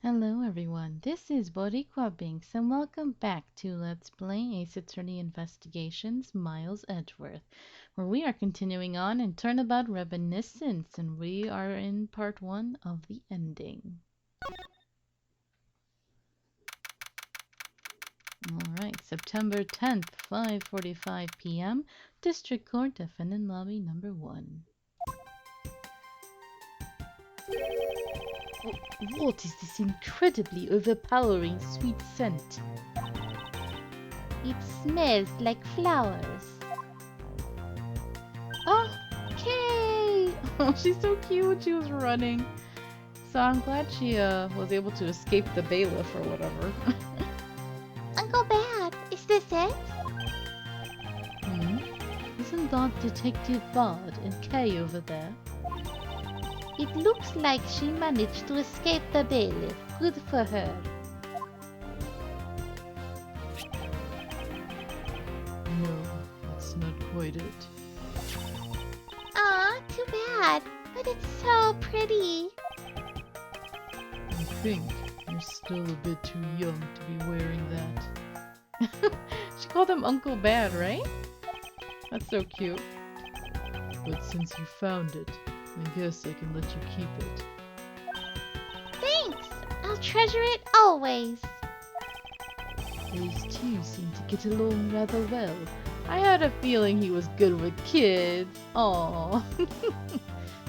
Hello everyone, this is Boricua Binks and welcome back to Let's Play Ace Attorney Investigations Miles Edgeworth, where we are continuing on in Turnabout Reminiscence and we are in part 1 of the ending. Alright, September 10th, 5:45 p.m. District Court, Defendant Lobby number 1. What is this incredibly overpowering sweet scent? It smells like flowers. Oh, Kay! Oh, she's so cute. She was running. So I'm glad she was able to escape the bailiff or whatever. Uncle Bad, is this it? Isn't that Detective Bard and Kay over there? It looks like she managed to escape the bailiff. Good for her. No, that's not quite it. Aw, too bad. But it's so pretty. I think you're still a bit too young to be wearing that. She called him Uncle Bad, right? That's so cute. But since you found it, I guess I can let you keep it. Thanks. I'll treasure it always. Those two seem to get along rather well. I had a feeling he was good with kids. Aww.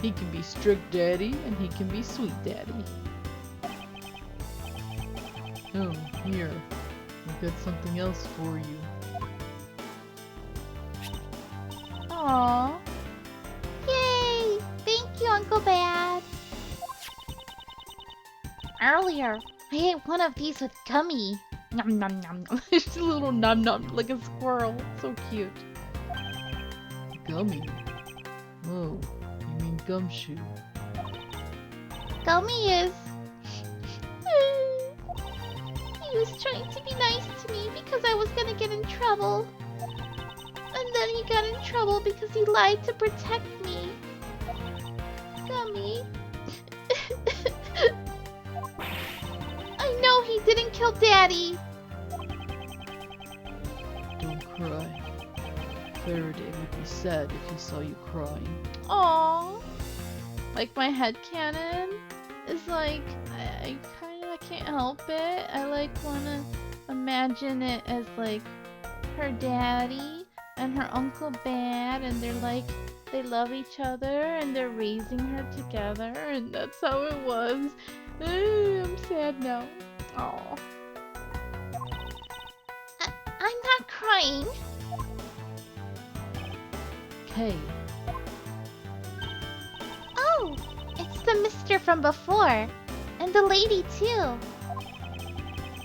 He can be strict daddy and he can be sweet daddy. Oh, here. I've got something else for you. Aw. Yay! Thank you, Uncle Bad. Earlier, I ate one of these with gummy. Nom nom nom. She's a little num num like a squirrel. So cute. Gummy? Oh, you mean gumshoe. Gummy is... He was trying to be nice to me because I was gonna get in trouble. And then he got in trouble because he lied to protect me. Gummy. I know he didn't kill Daddy. Don't cry. Faraday would be sad if he saw you crying. Aww. Like my headcanon is like, I can't help it. I like wanna imagine it as like her daddy and her Uncle Bad and they're like, they love each other and they're raising her together and that's how it was. I'm sad now. Aw. I'm not crying. Kay. Oh, it's the mister from before. And the lady too.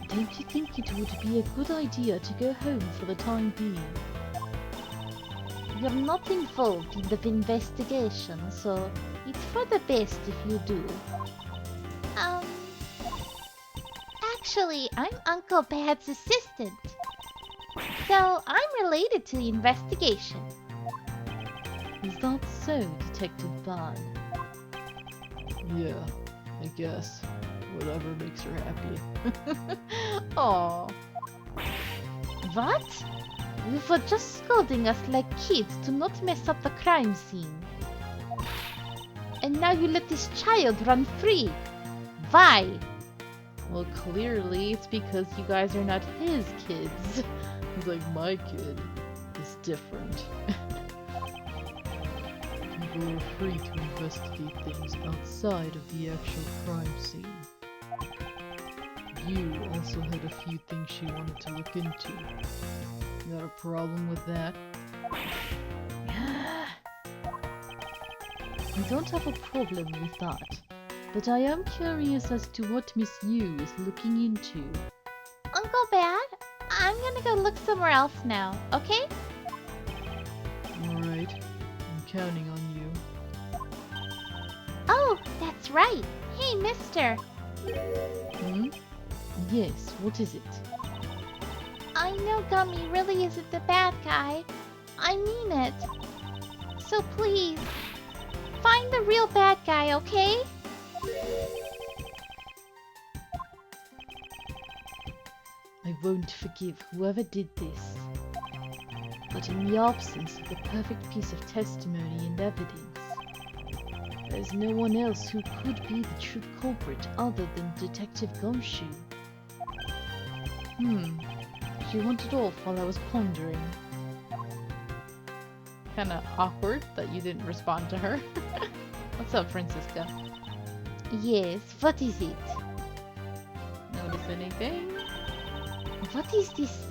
Don't you think it would be a good idea to go home for the time being? You're not involved in the investigation, so it's for the best if you do. Actually, I'm Uncle Bad's assistant. So I'm related to the investigation. Is that so, Detective Bard? Yeah, I guess. Whatever makes her happy. Aww. What? You were just scolding us like kids to not mess up the crime scene. And now you let this child run free. Why? Well, clearly it's because you guys are not his kids. He's like, my kid is different. People are free to investigate things outside of the actual crime scene. You also had a few things she wanted to look into. You got a problem with that? I don't have a problem with that, but I am curious as to what Miss Yu is looking into. Uncle Bad, I'm gonna go look somewhere else now, okay? Alright, I'm counting on you. Oh, that's right. Hey, mister. Hmm? Yes, what is it? I know Gummy really isn't the bad guy. I mean it. So please, find the real bad guy, okay? I won't forgive whoever did this. But in the absence of the perfect piece of testimony and evidence, there's no one else who could be the true culprit other than Detective Gumshoe. She wanted off while I was pondering. Kinda awkward that you didn't respond to her. What's up, Francisca? Yes, what is it? Notice anything? What is this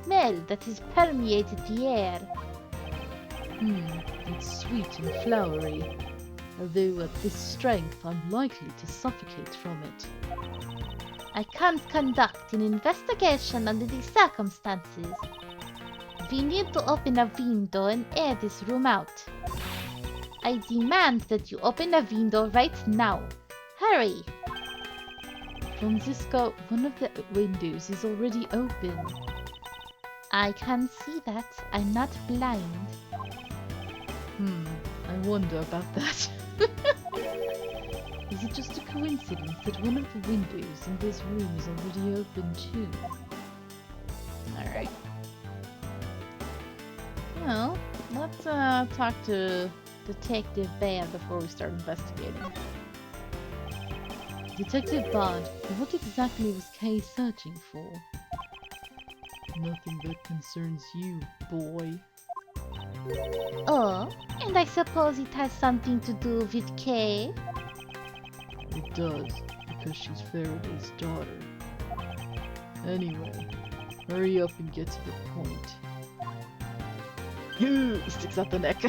smell that has permeated the air? It's sweet and flowery. Although at this strength I'm likely to suffocate from it. I can't conduct an investigation under these circumstances. We need to open a window and air this room out. I demand that you open a window right now. Hurry! Francisca, one of the windows is already open. I can see that. I'm not blind. I wonder about that. Is it just a coincidence that one of the windows in this room is already open too? Alright. Well, let's talk to Detective Band before we start investigating. Detective Bond, what exactly was Kay searching for? Nothing that concerns you, boy. Oh, and I suppose it has something to do with Kay? It does, because she's Faraday's daughter. Anyway, hurry up and get to the point. Sticks out the neck.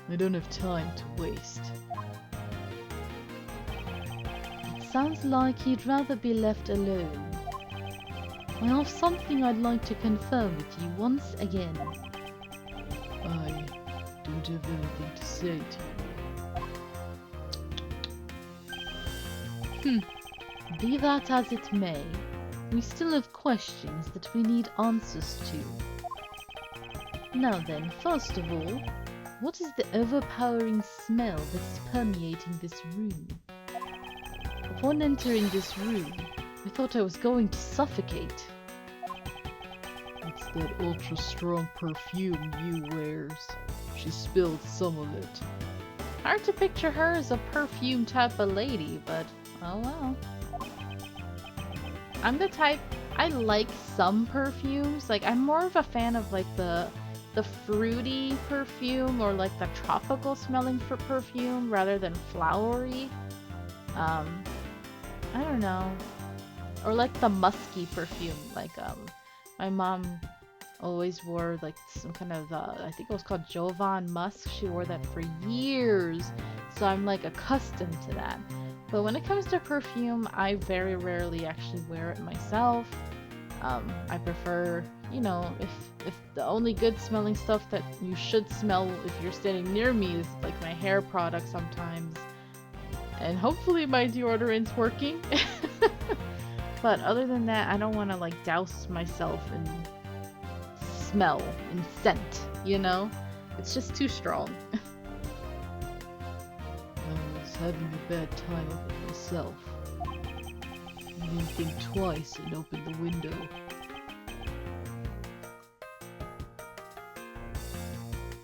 I don't have time to waste. It sounds like he'd rather be left alone. I have something I'd like to confirm with you once again. I don't have anything to say to you. Be that as it may, we still have questions that we need answers to. Now then, first of all, what is the overpowering smell that's permeating this room? Upon entering this room, I thought I was going to suffocate. It's that ultra-strong perfume you wears. She spilled some of it. Hard to picture her as a perfume type of lady, but oh well. I'm the type, I like some perfumes. Like, I'm more of a fan of like the fruity perfume or like the tropical smelling for perfume rather than flowery. I don't know. Or like the musky perfume. Like, my mom always wore like some kind of, I think it was called Jovan Musk. She wore that for years. So I'm like accustomed to that. But when it comes to perfume, I very rarely actually wear it myself. I prefer, you know, if the only good smelling stuff that you should smell if you're standing near me is like my hair product sometimes. And hopefully my deodorant's working. But other than that, I don't want to like douse myself in smell and scent, you know? It's just too strong. I was having a bad time of it myself. I didn't think twice and opened the window.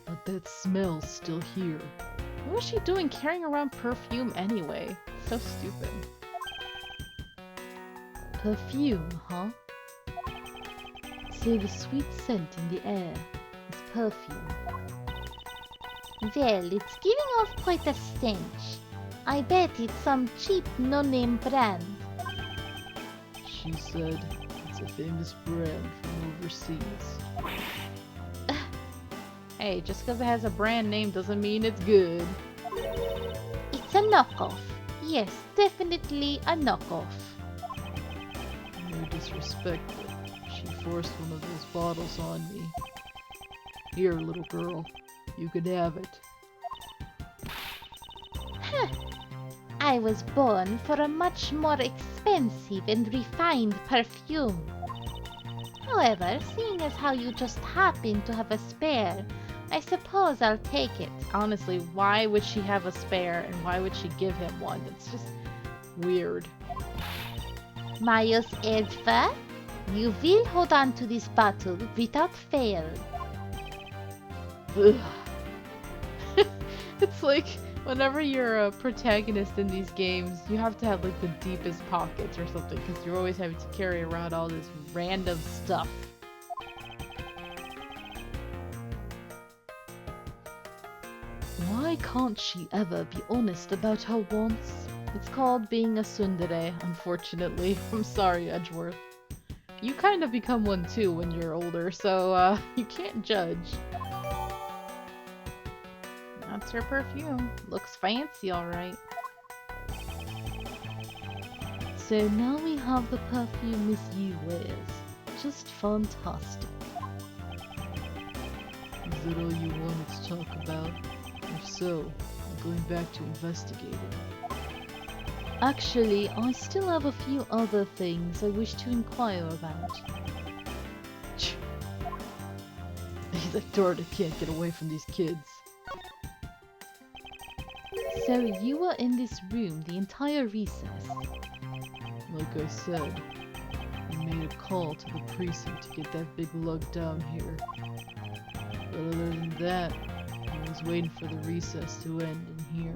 But that smell's still here. What was she doing carrying around perfume anyway? So stupid. Perfume, huh? So the sweet scent in the air is perfume. Well, it's giving off quite a stench. I bet it's some cheap no-name brand. She said it's a famous brand from overseas. Hey, just because it has a brand name doesn't mean it's good. It's a knockoff. Yes, definitely a knockoff. No disrespect, but she forced one of those bottles on me. Here, little girl, you can have it. Huh. I was born for a much more expensive and refined perfume. However, seeing as how you just happen to have a spare, I suppose I'll take it. Honestly, why would she have a spare and why would she give him one? It's just weird. Miles Edgeworth, You will hold on to this battle without fail. Ugh. It's like whenever you're a protagonist in these games, you have to have like the deepest pockets or something because you're always having to carry around all this random stuff. Why can't she ever be honest about her wants? It's called being a tsundere, unfortunately. I'm sorry, Edgeworth. You kind of become one too when you're older, so you can't judge. That's her perfume. Looks fancy, alright. So now we have the perfume Miss Yu wears. Just fantastic. Is that all you wanted to talk about? If so, I'm going back to investigating. Actually, I still have a few other things I wish to inquire about. He's like, Dorota can't get away from these kids. So you were in this room the entire recess? Like I said, I made a call to the precinct to get that big lug down here. But other than that, I was waiting for the recess to end in here.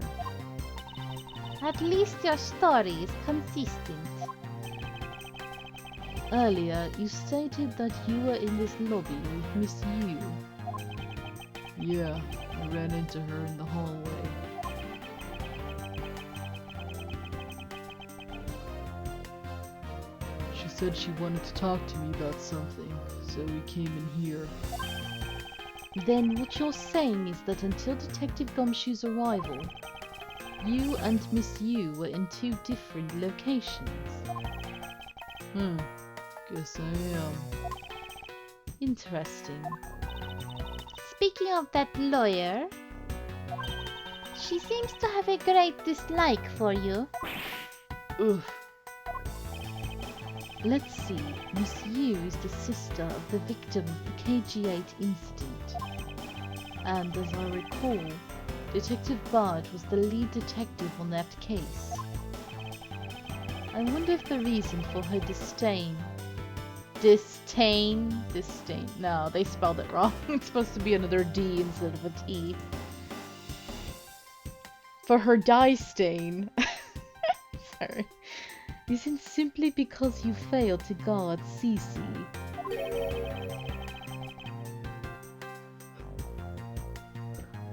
At least your story is consistent. Earlier, you stated that you were in this lobby with Miss Yu. Yeah, I ran into her in the hallway. She said she wanted to talk to me about something, so we came in here. Then what you're saying is that until Detective Gumshoe's arrival, you and Miss Yu were in two different locations. Guess I am. Interesting. Speaking of that lawyer, she seems to have a great dislike for you. Ugh. Let's see, Miss Yu is the sister of the victim of the KG8 incident. And as I recall, Detective Bard was the lead detective on that case. I wonder if the reason for her disdain... Disdain? No, they spelled it wrong. It's supposed to be another D instead of a T. For her dye stain. Sorry. Isn't simply because you failed to guard Cece.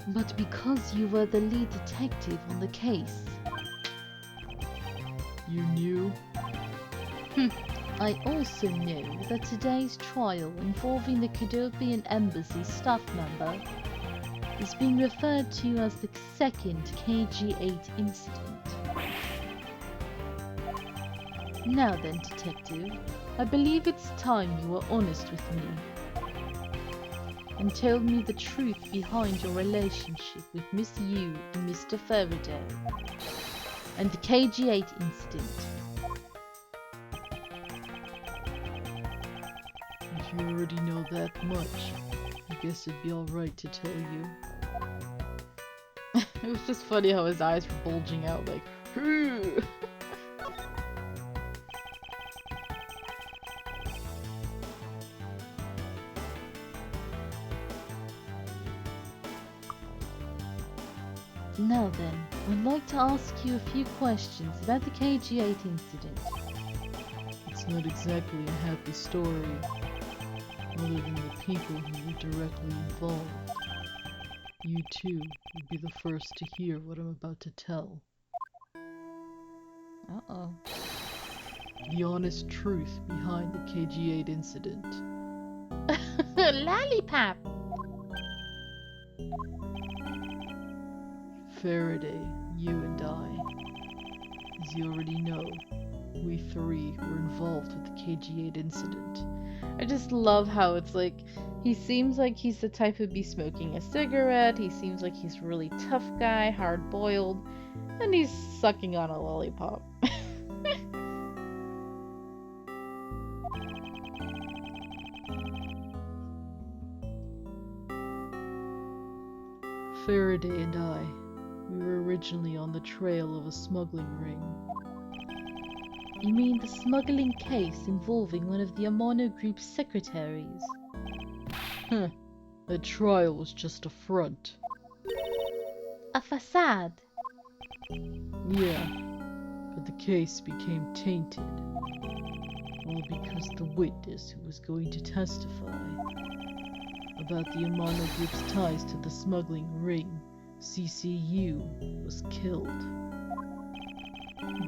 But because you were the lead detective on the case. You knew? I also know that today's trial involving the Kudopian Embassy staff member is being referred to as the second KG8 incident. Now then, Detective, I believe it's time you were honest with me. And told me the truth behind your relationship with Miss Yu and Mr. Faraday. And the KG8 incident. If you already know that much, I guess it'd be alright to tell you. It was just funny how his eyes were bulging out like, Hoo! Now then, I'd like to ask you a few questions about the KG8 incident. It's not exactly a happy story, other than the people who were directly involved. You too will be the first to hear what I'm about to tell. Uh-oh. The honest truth behind the KG8 incident. Lollipop! Faraday, you and I. As you already know, we three were involved with the KG8 incident. I just love how it's like, he seems like he's the type who'd be smoking a cigarette, he seems like he's a really tough guy, hard-boiled, and he's sucking on a lollipop. Faraday and I, we were originally on the trail of a smuggling ring. You mean the smuggling case involving one of the Amano Group's secretaries? Huh. The trial was just a front. A facade. Yeah, but the case became tainted. All because the witness who was going to testify about the Amano Group's ties to the smuggling ring, CCU, was killed.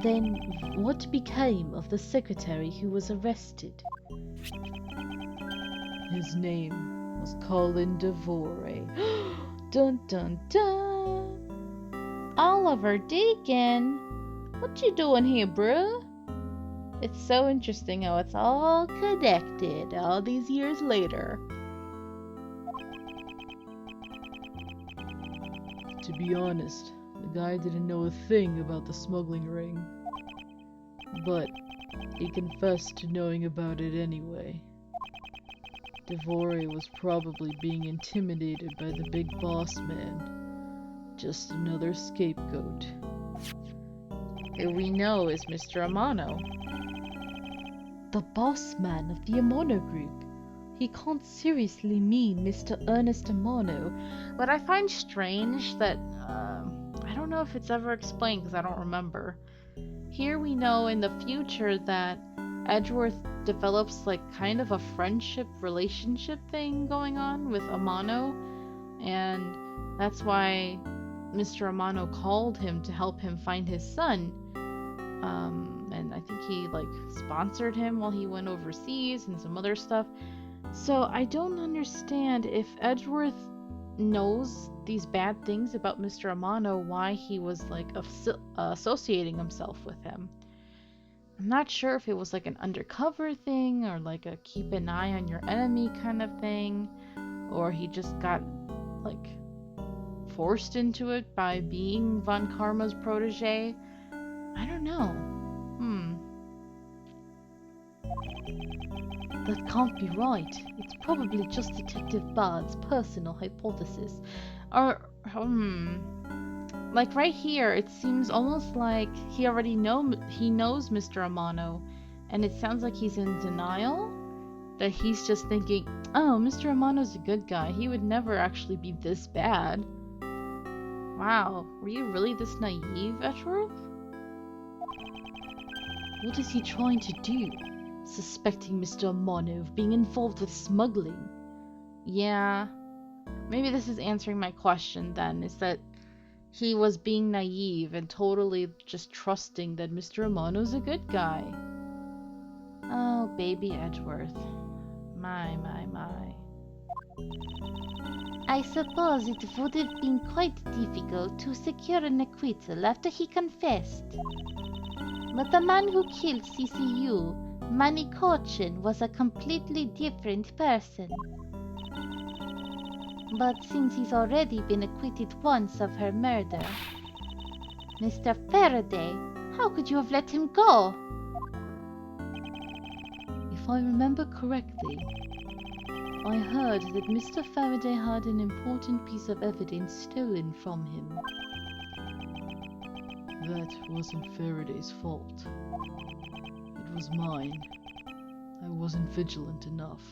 Then what became of the secretary who was arrested? His name was Colin Devore. Dun dun dun! Oliver Deacon? What you doing here, bruh? It's so interesting how it's all connected all these years later. To be honest, the guy didn't know a thing about the smuggling ring. But he confessed to knowing about it anyway. Devore was probably being intimidated by the big boss man. Just another scapegoat. Who we know is Mr. Amano. The boss man of the Amano Group. He can't seriously mean Mr. Ernest Amano. What I find strange that, I don't know if it's ever explained because I don't remember. Here we know in the future that Edgeworth develops like kind of a friendship relationship thing going on with Amano, and that's why Mr. Amano called him to help him find his son. And I think he like sponsored him while he went overseas and some other stuff. So I don't understand if Edgeworth knows these bad things about Mr. Amano, why he was like associating himself with him. I'm not sure if it was like an undercover thing or like a keep an eye on your enemy kind of thing, or he just got like forced into it by being Von Karma's protege. I don't know. That can't be right. It's probably just Detective Bard's personal hypothesis. Or, like right here, it seems almost like he already knows Mr. Amano, and it sounds like he's in denial. That he's just thinking, oh, Mr. Amano's a good guy. He would never actually be this bad. Wow, were you really this naive, Edgeworth? What is he trying to do? Suspecting Mr. Amano of being involved with smuggling? Yeah, maybe this is answering my question then, is that he was being naive and totally just trusting that Mr. Amano's a good guy. Oh, baby Edgeworth. My. I suppose it would have been quite difficult to secure an acquittal after he confessed. But the man who killed CCU, Manny Cochin, was a completely different person. But since he's already been acquitted once of her murder, Mr. Faraday, how could you have let him go? If I remember correctly, I heard that Mr. Faraday had an important piece of evidence stolen from him. That wasn't Faraday's fault. It was mine. I wasn't vigilant enough.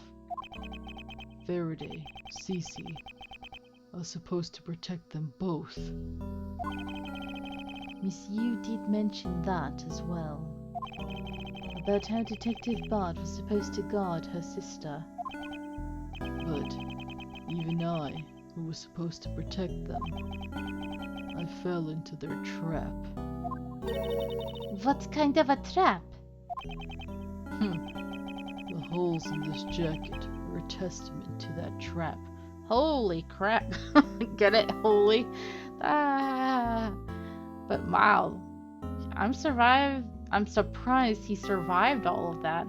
Faraday, Cece, I was supposed to protect them both. Miss Yu did mention that as well. About how Detective Bard was supposed to guard her sister. But even I, who was supposed to protect them, I fell into their trap. What kind of a trap? The holes in this jacket were a testament to that trap. Holy crap. Get it? Holy. Ah. But wow. I'm surprised he survived all of that.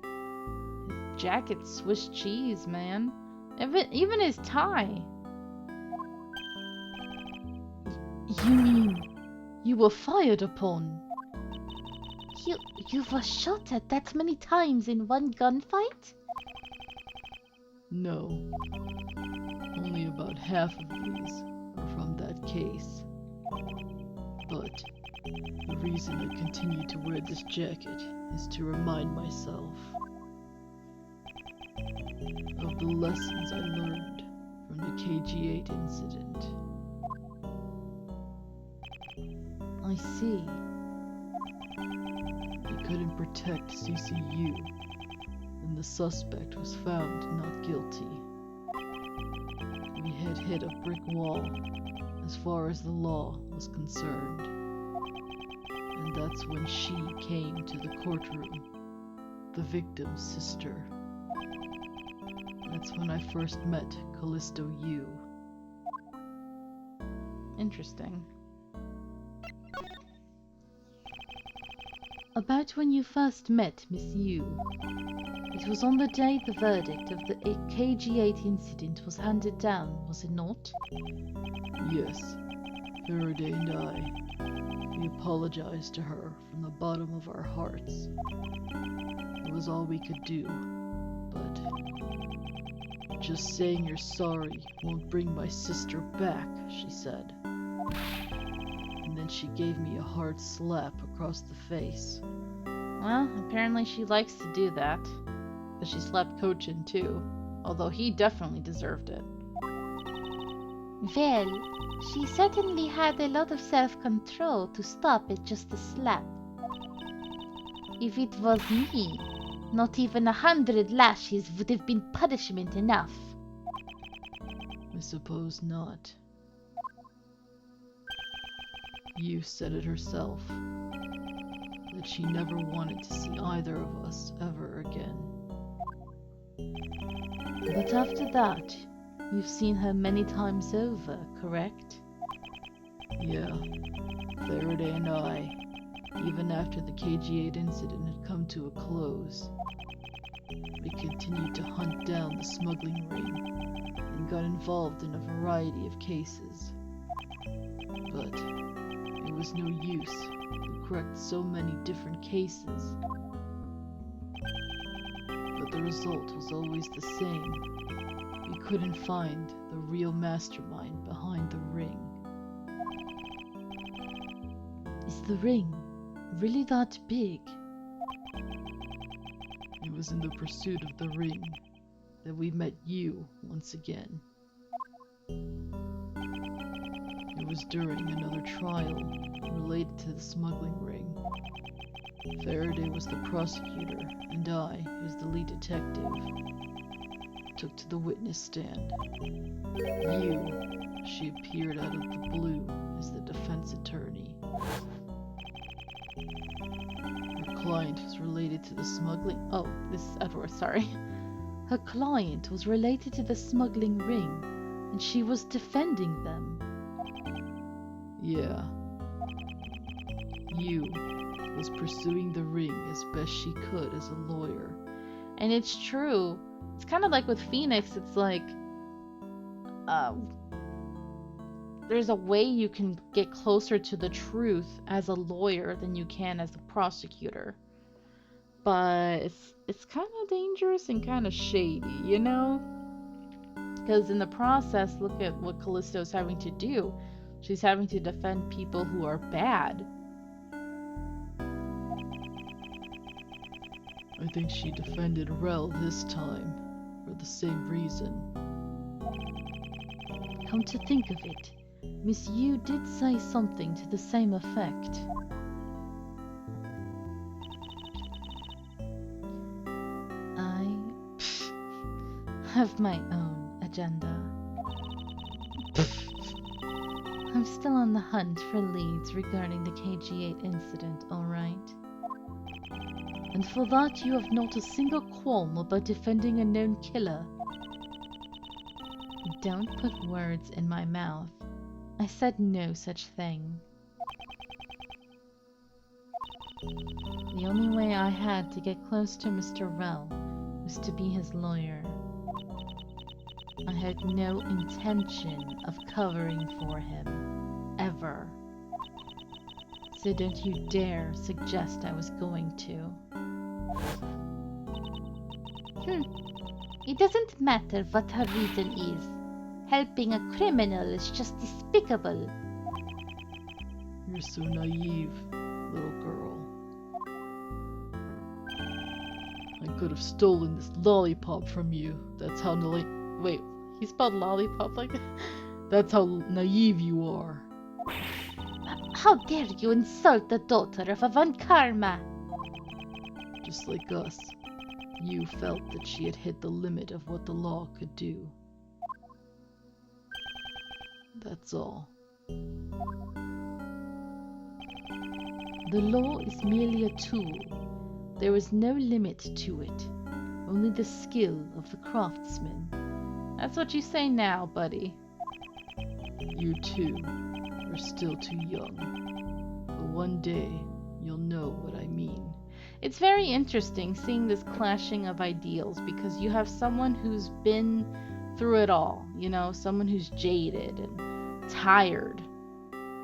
His jacket's Swiss cheese, man. Even his tie. You mean you were fired upon? You were shot at that many times in one gunfight? No. Only about half of these are from that case. But the reason I continue to wear this jacket is to remind myself of the lessons I learned from the KG-8 incident. I see. We couldn't protect CCU, and the suspect was found not guilty. We had hit a brick wall as far as the law was concerned. And that's when she came to the courtroom, the victim's sister. That's when I first met Callisto Yu. Interesting. About when you first met Miss Yu. It was on the day the verdict of the KG-8 incident was handed down, was it not? Yes, Faraday and I. We apologized to her from the bottom of our hearts. It was all we could do, but just saying you're sorry won't bring my sister back, she said. And then she gave me a hard slap across the face. Well, apparently she likes to do that. But she slapped Cochin too, although he definitely deserved it. Well, she certainly had a lot of self-control to stop at just a slap. If it was me, not even 100 lashes would have been punishment enough. I suppose not. You said it herself, that she never wanted to see either of us ever again. But after that, you've seen her many times over, correct? Yeah, Faraday and I, even after the KG-8 incident had come to a close, we continued to hunt down the smuggling ring and got involved in a variety of cases. But it was no use. We cracked so many different cases. But the result was always the same. We couldn't find the real mastermind behind the ring. Is the ring really that big? It was in the pursuit of the ring that we met you once again. It was during another trial related to the smuggling ring. Faraday was the prosecutor, and I, as the lead detective, took to the witness stand. She appeared out of the blue as the defense attorney. Her client was related to the smuggling... Oh, this is Edgeworth, sorry. Her client was related to the smuggling ring, and she was defending them. Yeah. You was pursuing the ring as best she could as a lawyer. And it's true. It's kind of like with Phoenix, it's like... there's a way you can get closer to the truth as a lawyer than you can as a prosecutor. But it's kind of dangerous and kind of shady, you know? Because in the process, look at what Callisto's having to do. She's having to defend people who are bad. I think she defended Rel this time, for the same reason. Come to think of it, Miss Yu did say something to the same effect. I have my own agenda. I'm still on the hunt for leads regarding the KG-8 incident, alright? And for that you have not a single qualm about defending a known killer. Don't put words in my mouth. I said no such thing. The only way I had to get close to Mr. Rel was to be his lawyer. I had no intention of covering for him, ever. So don't you dare suggest I was going to. It doesn't matter what her reason is. Helping a criminal is just despicable. You're so naive, little girl. I could have stolen this lollipop from you. That's how Wait, he spelled lollipop like that? That's how naive you are. How dare you insult the daughter of a Von Karma? Just like us, you felt that she had hit the limit of what the law could do. That's all. The law is merely a tool. There is no limit to it, only the skill of the craftsman. That's what you say now, buddy. You too are still too young. But one day you'll know what I mean. It's very interesting seeing this clashing of ideals because you have someone who's been through it all, you know, someone who's jaded and tired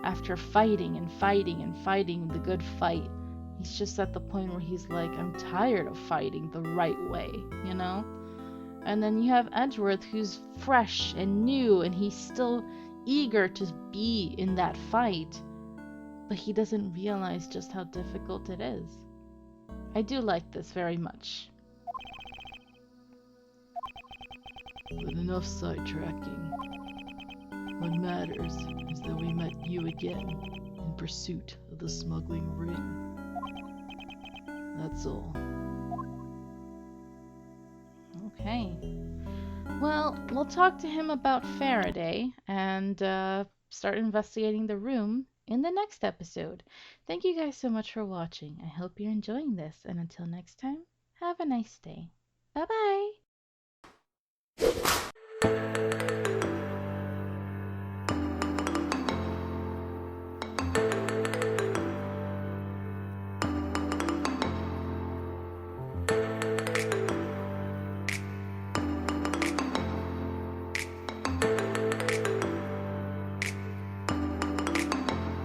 after fighting and fighting and fighting the good fight. He's just at the point where he's like, I'm tired of fighting the right way, you know? And then you have Edgeworth who's fresh and new and he's still eager to be in that fight, but he doesn't realize just how difficult it is. I do like this very much. But enough sidetracking. What matters is that we met you again in pursuit of the smuggling ring. That's all. Okay. Well, we'll talk to him about Faraday and start investigating the room in the next episode. Thank you guys so much for watching. I hope you're enjoying this, and until next time, have a nice day. Bye-bye!